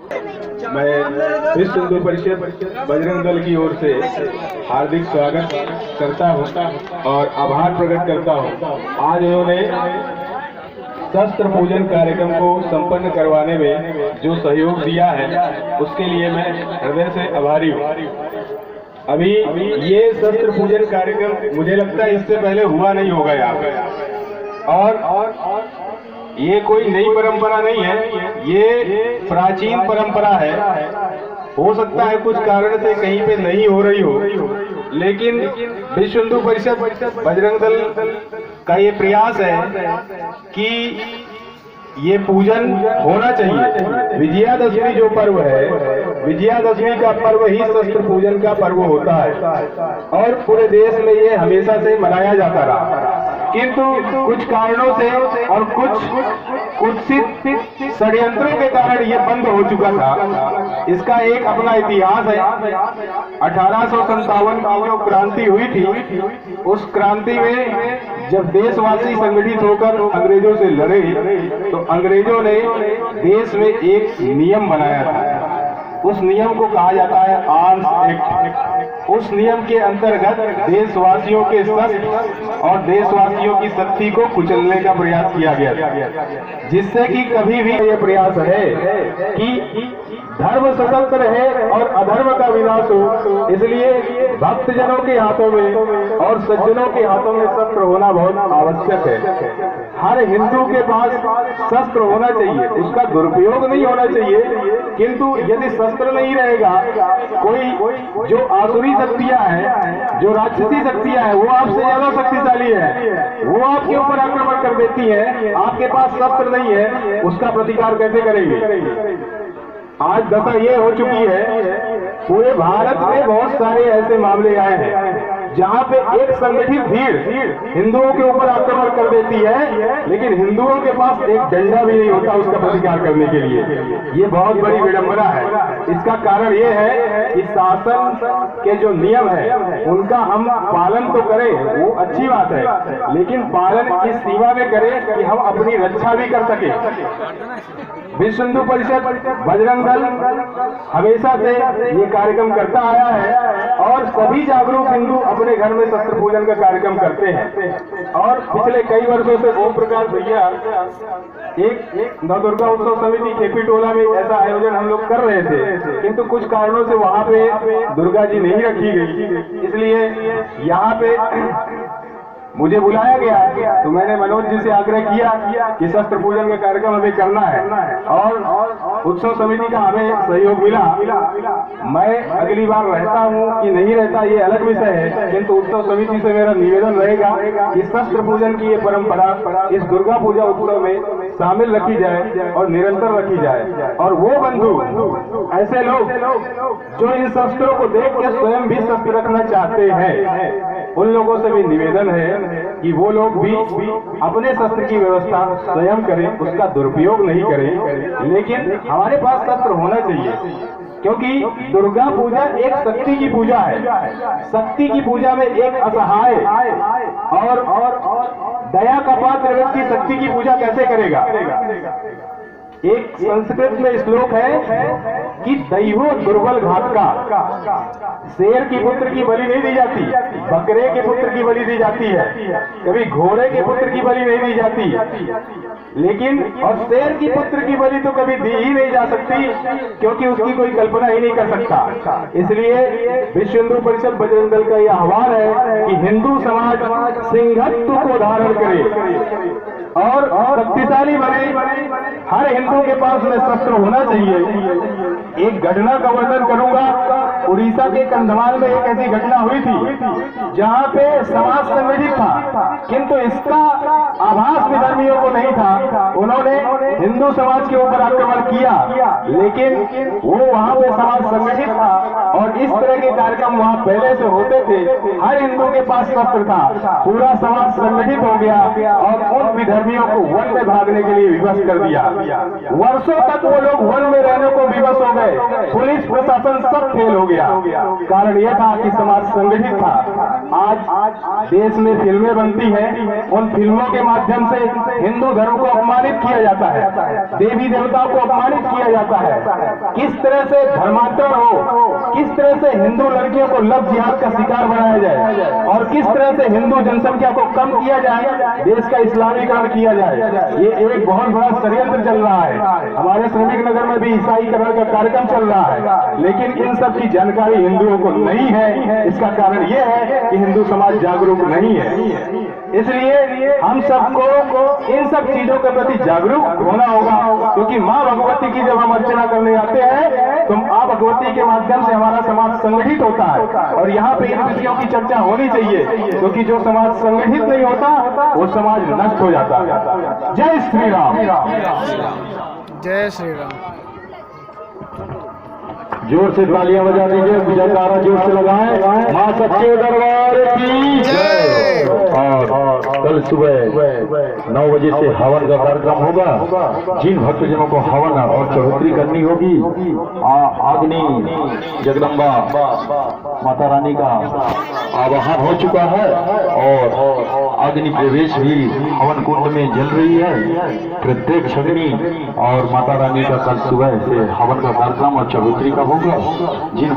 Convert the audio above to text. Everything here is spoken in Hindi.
मैं विश्व हिंदू परिषद बजरंग दल की ओर से हार्दिक स्वागत करता हूं और आभार प्रकट करता हूं। आज उन्होंने शस्त्र पूजन कार्यक्रम को संपन्न करवाने में जो सहयोग दिया है उसके लिए मैं हृदय से आभारी हूं। अभी ये शस्त्र पूजन कार्यक्रम मुझे लगता है इससे पहले हुआ नहीं होगा यहाँ पे, और ये कोई नई परंपरा नहीं है, ये प्राचीन परंपरा है। हो सकता है कुछ कारण से कहीं पे नहीं हो रही हो, लेकिन विश्व हिंदू परिषद बजरंग दल का ये प्रयास है कि ये पूजन होना चाहिए। विजयादशमी जो पर्व है, विजयादशमी का पर्व ही शस्त्र पूजन का पर्व होता है और पूरे देश में ये हमेशा से मनाया जाता रहा, किंतु कुछ कारणों से और कुत्सित षड्यंत्रों के कारण ये बंद हो चुका था। इसका एक अपना इतिहास है। 1857 की जो क्रांति हुई थी, उस क्रांति में जब देशवासी संगठित होकर अंग्रेजों से लड़े तो अंग्रेजों ने देश में एक नियम बनाया था। उस नियम को कहा जाता है आर्म्स एक्ट। उस नियम के अंतर्गत देशवासियों के शस्त्र और देशवासियों की शक्ति को कुचलने का प्रयास किया गया था, जिससे कि कभी भी यह प्रयास है कि धर्म सशक्त रहे और अधर्म का विनाश हो। इसलिए भक्तजनों के हाथों में और सज्जनों के हाथों में शस्त्र होना बहुत आवश्यक है। हर हिंदू के पास शस्त्र होना चाहिए, उसका दुरुपयोग नहीं होना चाहिए। किंतु यदि शस्त्र नहीं रहेगा, कोई जो आसुरी शक्तियां हैं, जो राक्षसी शक्तियां हैं, वो आपसे ज्यादा शक्तिशाली है, वो आपके ऊपर आक्रमण कर देती है। आपके पास शस्त्र नहीं है, उसका प्रतिकार कैसे करेंगे? आज दशा ये हो चुकी है, पूरे भारत में बहुत सारे ऐसे मामले आए हैं जहाँ पे एक संगठित भीड़ हिंदुओं के ऊपर आक्रमण कर देती है, लेकिन हिंदुओं के पास एक डंडा भी नहीं होता उसका प्रतिकार करने के लिए। ये बहुत बड़ी विडंबना है। इसका कारण ये है कि शासन के जो नियम है उनका हम पालन तो करें, वो अच्छी बात है, लेकिन पालन इस सीमा में करें कि हम अपनी रक्षा भी कर सके। विश्व हिंदू परिषद बजरंग दल हमेशा से ये कार्यक्रम करता आया है और सभी जागरूक हिंदू अपने घर में शस्त्र पूजन का कार्यक्रम करते हैं। और पिछले कई वर्षों से ओम प्रकाश भैया एक नवदुर्गा उत्सव समिति केपी टोला में ऐसा आयोजन हम लोग कर रहे थे, किंतु कुछ कारणों से वहाँ पे दुर्गा जी नहीं रखी गई, इसलिए यहाँ पे मुझे बुलाया गया तो मैंने मनोज जी से आग्रह किया कि शस्त्र पूजन का कार्यक्रम हमें करना है और उत्सव समिति का हमें सहयोग मिला। मैं अगली बार रहता हूं कि नहीं रहता ये अलग विषय है, किंतु उत्सव समिति से मेरा निवेदन रहेगा कि शस्त्र पूजन की ये परंपरा इस दुर्गा पूजा उत्सव में शामिल रखी जाए और निरंतर रखी जाए। और वो बंधु ऐसे लोग जो इन शस्त्रों को देख के स्वयं भी शस्त्र रखना चाहते हैं, उन लोगों से भी निवेदन है कि वो लोग भी अपने शस्त्र की व्यवस्था स्वयं करें, उसका दुरुपयोग नहीं करें, लेकिन हमारे पास शस्त्र होना चाहिए, क्योंकि दुर्गा पूजा एक शक्ति की पूजा है। शक्ति की पूजा में एक असहाय और दया का पात्र व्यक्ति शक्ति की पूजा कैसे करेगा? एक संस्कृत में श्लोक है कि दैवो दुर्बल घात का, शेर की पुत्र की बलि नहीं दी जाती, बकरे के पुत्र की बलि दी जाती है, कभी घोड़े के पुत्र की बलि नहीं दी जाती, लेकिन और शेर की पुत्र की बलि तो कभी दी ही नहीं जा सकती, क्योंकि उसकी कोई कल्पना ही नहीं कर सकता। इसलिए विश्व हिंदू परिषद बजरंग दल का यह आह्वान है कि हिंदू समाज सिंहत्व को धारण करे और शक्तिशाली बने। हर हिंदू के पास में शस्त्र होना चाहिए। एक घटना का वर्णन करूंगा। उड़ीसा के कंधमाल में एक ऐसी घटना हुई थी जहां पे समाज संगठित था, किंतु इसका आभास विधर्मियों को नहीं था। उन्होंने हिंदू समाज के ऊपर आक्रमण किया, लेकिन वो वहां पे समाज संगठित था और इस तरह के कार्यक्रम वहां पहले से होते थे। हर हिंदू के पास शस्त्र था, पूरा समाज संगठित हो गया और उन विधर्मियों को वन में भागने के लिए विवश कर दिया। वर्षों तक वो लोग वन में रहने को विवश हो गए। पुलिस सुशासन सब फेल हो गया। कारण यह था कि समाज संगठित था। आज देश में फिल्में बनती हैं, उन फिल्मों के माध्यम से हिंदू धर्म को अपमानित किया जाता है, देवी देवताओं को अपमानित किया जाता है। किस तरह से धर्मांतरण हो, किस तरह से हिंदू लड़कियों को लव जिहाद का शिकार बनाया जाए और किस तरह से हिंदू जनसंख्या को कम किया जाए, देश का इस्लामीकरण किया जाए, ये एक बहुत बड़ा षड्यंत्र चल रहा है। हमारे श्रमिक नगर में भी ईसाईकरण का कार्यक्रम चल रहा है, लेकिन इन सब की जानकारी हिंदुओं को नहीं है। इसका कारण यह है कि हिंदू समाज जागरूक नहीं है। इसलिए हम सबको इन सब चीजों के प्रति जागरूक होना होगा, क्योंकि माँ भगवती की जब हम अर्चना करने आते हैं तो माँ भगवती के माध्यम से हमारा समाज संगठित होता है। और यहाँ पे इन विषयों की चर्चा होनी चाहिए, क्योंकि जो समाज संगठित नहीं होता वो समाज नष्ट हो जाता है। जय श्री राम। जय श्री राम। जोर से तालियां बजा दीजिए, जयकारा जोर से लगाएं। मां सच्चे दरबार की जय। और कल सुबह 9 बजे से हवन का कार्यक्रम होगा। जिन भक्तजनों को हवन और चढ़ोतरी करनी होगी, अग्नि जगदम्बा माता रानी का आवाहन हो चुका है और अग्नि प्रवेश भी हवन कुंड में जल रही है। प्रत्येक अग्नि और माता रानी का कल सुबह से हवन का कार्यक्रम और चढ़ोतरी का होगा। जिन